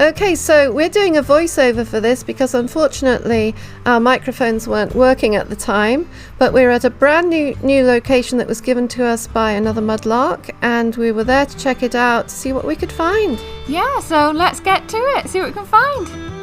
Okay, so we're doing a voiceover for this because unfortunately our microphones weren't working at the time, but we're at a brand new location that was given to us by another Mudlark, and we were there to check it out to see what we could find. Yeah, so let's get to it, see what we can find.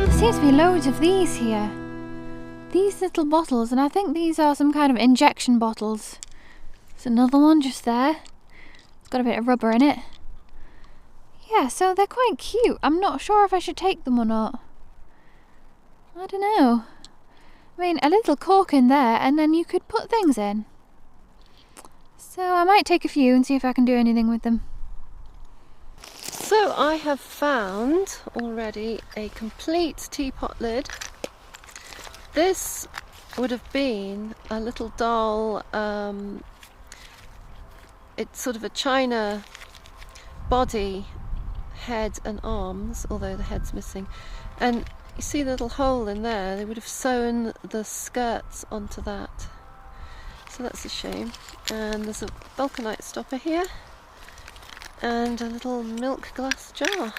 There seems to be loads of these here. These little bottles, and I think these are some kind of injection bottles. There's another one just there. It's got a bit of rubber in it. Yeah, so they're quite cute. I'm not sure if I should take them or not. I don't know. I mean, a little cork in there and then you could put things in. So I might take a few and see if I can do anything with them. So I have found already a complete teapot lid. This would have been a little doll, it's sort of a china body, head and arms, although the head's missing. And you see the little hole in there, they would have sewn the skirts onto that. So that's a shame. And there's a vulcanite stopper here. And a little milk glass jar.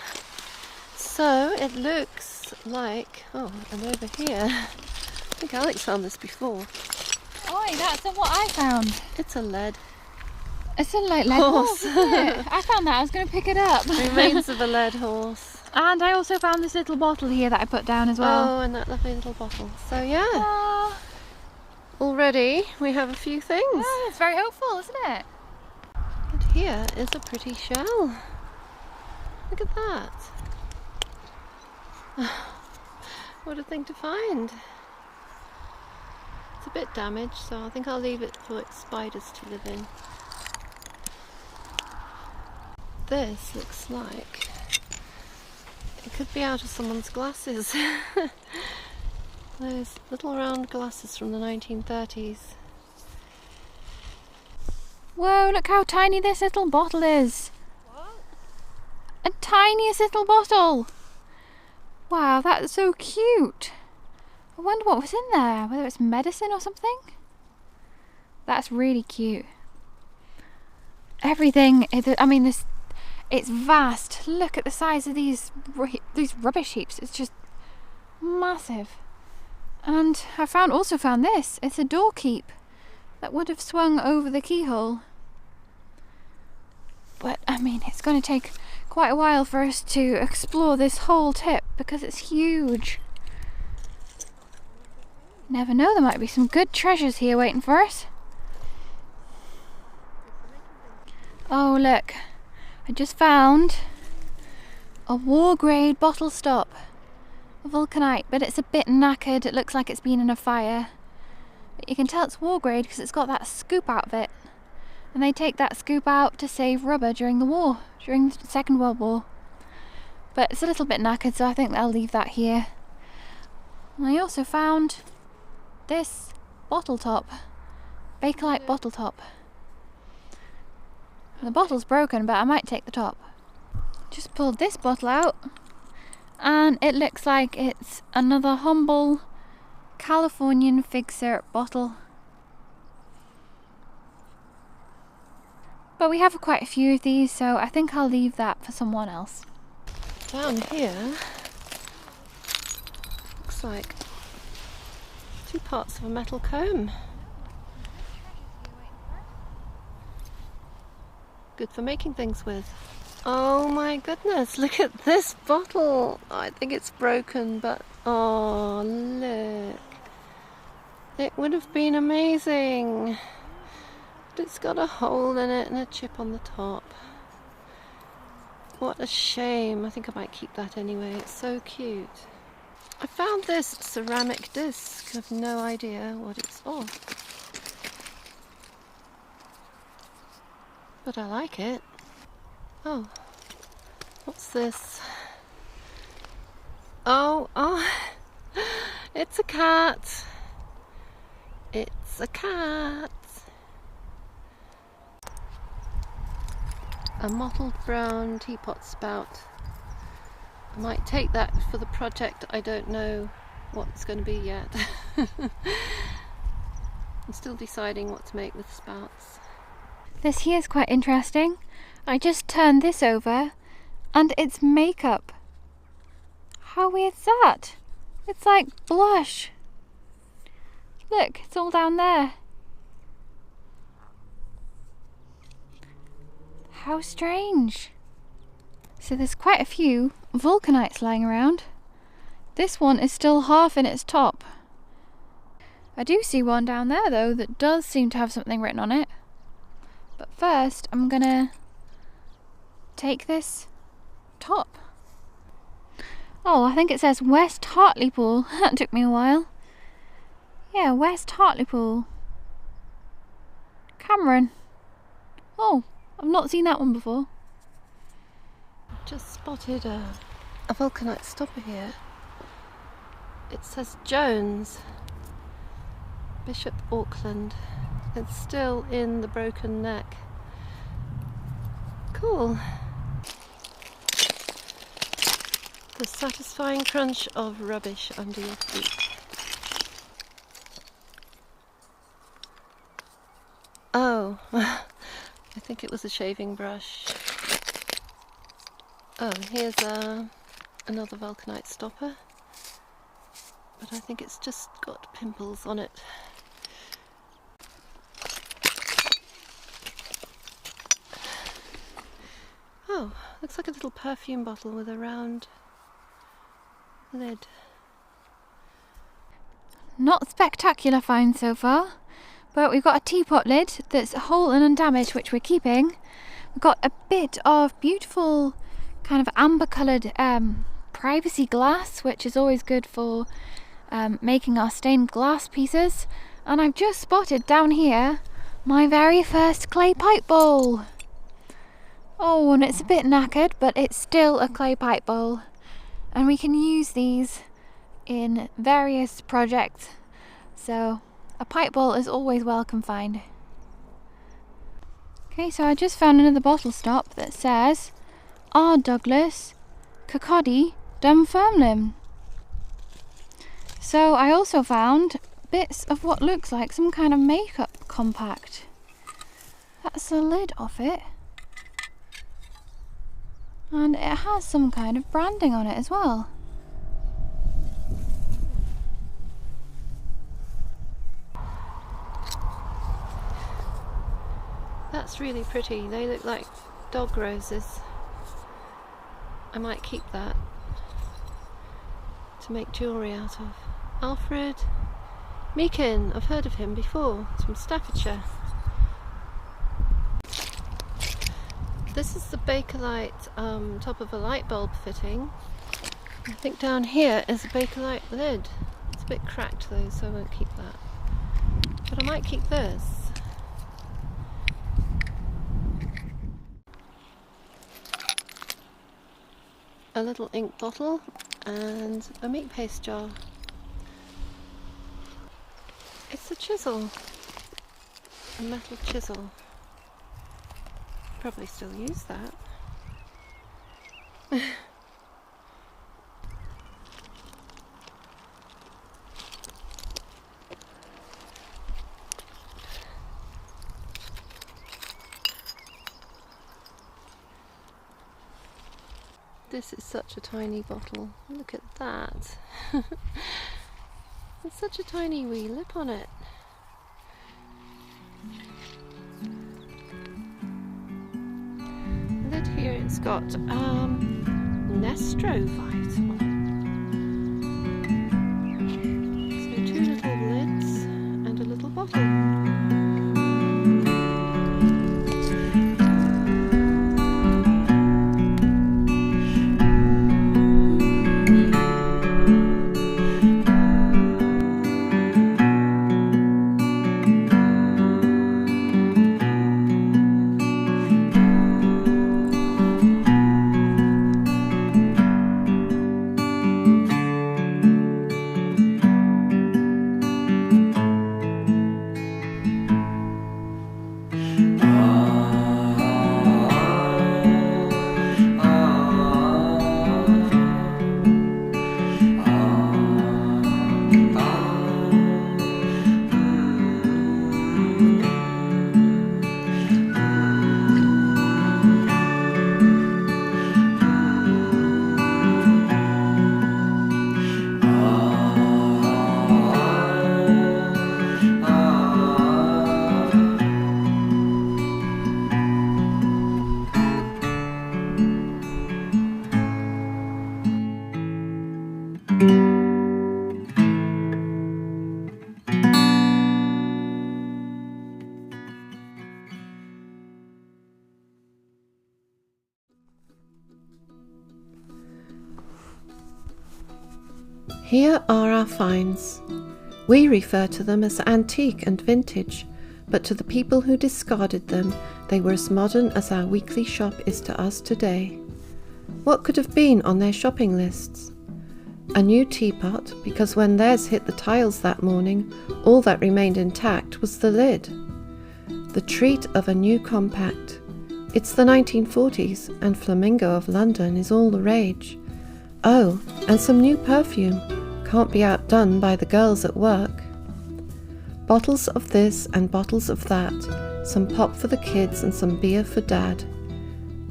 So it looks like, oh, and over here, I think Alex found this before. Oi, that's what I found. It's a lead. It's a lead horse, isn't it? I found that, I was going to pick it up. Remains of a lead horse. And I also found this little bottle here that I put down as well. Oh, and that lovely little bottle. So yeah, already we have a few things. Oh, it's very hopeful, isn't it? And here is a pretty shell. Look at that. What a thing to find. It's a bit damaged, so I think I'll leave it for its spiders to live in. This looks like it could be out of someone's glasses. Those little round glasses from the 1930s. Whoa, look how tiny this little bottle is. What? A tiniest little bottle. Wow, that's so cute. I wonder what was in there, whether it's medicine or something. That's really cute. Everything, I mean, it's vast. Look at the size of these rubbish heaps. It's just massive. And I also found this. It's a door keep that would have swung over the keyhole. But I mean, it's going to take quite a while for us to explore this whole tip because it's huge. Never know, there might be some good treasures here waiting for us. Oh look, I just found a war grade bottle stop. A vulcanite, but it's a bit knackered. It looks like it's been in a fire. But you can tell it's war grade because it's got that scoop out of it. And they take that scoop out to save rubber during the war, during the Second World War. But it's a little bit knackered, so I think I'll leave that here. And I also found this bottle top, Bakelite bottle top. And the bottle's broken, but I might take the top. Just pulled this bottle out, and it looks like it's another humble Californian fig syrup bottle. But we have quite a few of these, so I think I'll leave that for someone else. Down here, looks like 2 parts of a metal comb. Good for making things with. Oh my goodness, look at this bottle. I think it's broken, but oh look. It would have been amazing. But it's got a hole in it and a chip on the top. What a shame. I think I might keep that anyway. It's so cute. I found this ceramic disc. I have no idea what it's for. But I like it. Oh, What's this? Oh, it's a cat. It's a cat. A mottled brown teapot spout. I might take that for the project. I don't know what it's going to be yet. I'm still deciding what to make with spouts. This here is quite interesting. I just turned this over and it's makeup. How weird is that? It's like blush. Look, it's all down there. How strange. So there's quite a few vulcanites lying around. This one is still half in its top. I do see one down there though that does seem to have something written on it. But first I'm gonna take this top. Oh, I think it says West Hartlepool. That took me a while. Yeah, West Hartlepool. Cameron. Oh, I've not seen that one before. Just spotted a vulcanite stopper here. It says Jones, Bishop Auckland. It's still in the broken neck. Cool. The satisfying crunch of rubbish under your feet. Oh, I think it was a shaving brush. Oh, here's another vulcanite stopper, but I think it's just got pimples on it. Oh, looks like a little perfume bottle with a round lid. Not spectacular find so far, but we've got a teapot lid that's whole and undamaged, which we're keeping. We've got a bit of beautiful kind of amber coloured privacy glass, which is always good for making our stained glass pieces. And I've just spotted down here my very first clay pipe bowl. Oh, and it's a bit knackered, but it's still a clay pipe bowl. And we can use these in various projects. So a pipe bowl is always welcome find. Okay, so I just found another bottle stop that says R. Douglas, Cocody, Dunfermline. So I also found bits of what looks like some kind of makeup compact. That's the lid off it. And it has some kind of branding on it as well. That's really pretty. They look like dog roses. I might keep that to make jewellery out of. Alfred Meakin, I've heard of him before. He's from Staffordshire. This is the Bakelite top of a light bulb fitting. I think down here is a Bakelite lid. It's a bit cracked though, so I won't keep that. But I might keep this. A little ink bottle and a meat paste jar. It's a chisel, a metal chisel. Probably still use that. This is such a tiny bottle. Look at that. There's such a tiny wee lip on it. The lid here, it's got Nestrovite on it. So 2 little lids and a little bottle. Here are our finds. We refer to them as antique and vintage, but to the people who discarded them, they were as modern as our weekly shop is to us today. What could have been on their shopping lists? A new teapot, because when theirs hit the tiles that morning, all that remained intact was the lid. The treat of a new compact. It's the 1940s, and Flamingo of London is all the rage. Oh, and some new perfume. Can't be outdone by the girls at work. Bottles of this and bottles of that, some pop for the kids and some beer for Dad.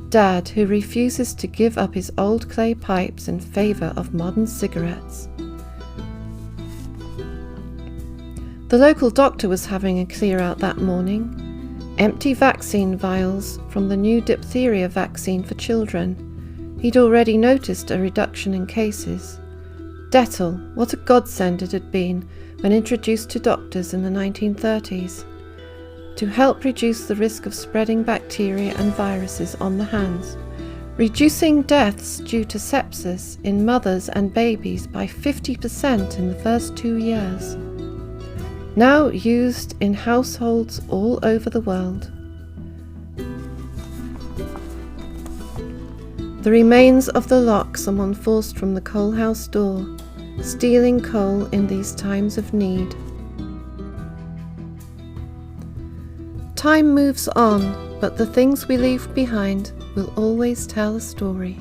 Dad, who refuses to give up his old clay pipes in favour of modern cigarettes. The local doctor was having a clear out that morning. Empty vaccine vials from the new diphtheria vaccine for children. He'd already noticed a reduction in cases. Dettol, what a godsend it had been when introduced to doctors in the 1930s, to help reduce the risk of spreading bacteria and viruses on the hands, reducing deaths due to sepsis in mothers and babies by 50% in the first 2 years. Now used in households all over the world. The remains of the lock someone forced from the coal house door, stealing coal in these times of need. Time moves on, but the things we leave behind will always tell a story.